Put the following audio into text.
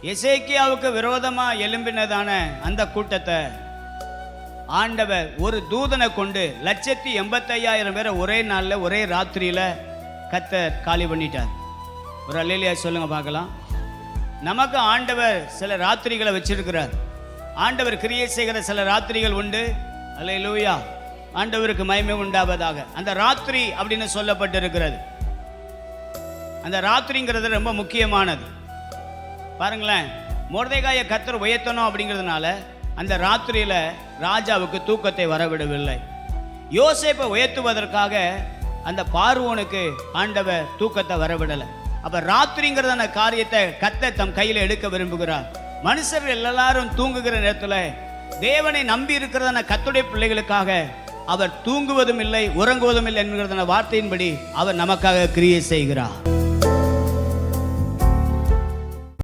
எசேக்கியாவுக்கு விரோதமா எழும்பினதான அந்த கூட்டத்தை ஆண்டவர் ஒரு தூதனை கொண்டு 1,85,000 பேரை ஒரே நாளில் ஒரே ராத்திரியில கர்த்தர் காலி பண்ணிட்டார். ஒரு அல்லேலூயா சொல்லுங்க பார்க்கலாம். நமக்கு ஆண்டவர் சில ராத்திரிகளை வச்சிருக்கிறார். ஆண்டவர் கிரியை செய்கிற சில ராத்திரிகள் உண்டு. அல்லேலூயா, ஆண்டவருக்கு மகிமை உண்டாவதாக. அந்த ராத்திரி அப்படின்னு சொல்லப்பட்டிருக்கிறது. அந்த ராத்திரிங்கிறது ரொம்ப முக்கியமானது. பாருங்களேன், மொர்தெகாயை கர்த்தர் உயர்த்தணும் அப்படிங்கிறதுனால அந்த ராத்திரியில ராஜாவுக்கு தூக்கத்தை வரவிடவில்லை. யோசேப்பை உயர்த்துவதற்காக அந்த பார்வோனுக்கு ஆண்டவர் தூக்கத்தை வரவிடலை. அப்ப ராத்திரிங்கிறதான காரியத்தை கர்த்தர் தம் கையில எடுக்க விரும்புகிறார். மனுஷர்கள் எல்லாரும் தூங்குகிற நேரத்துல தேவனை நம்பி இருக்கிறதான கர்த்தருடைய பிள்ளைகளுக்காக அவர் தூங்குவதும் இல்லை உறங்குவதும் இல்லை என்கிறதான வார்த்தையின்படி அவர் நமக்காக கிரியை செய்கிறார்.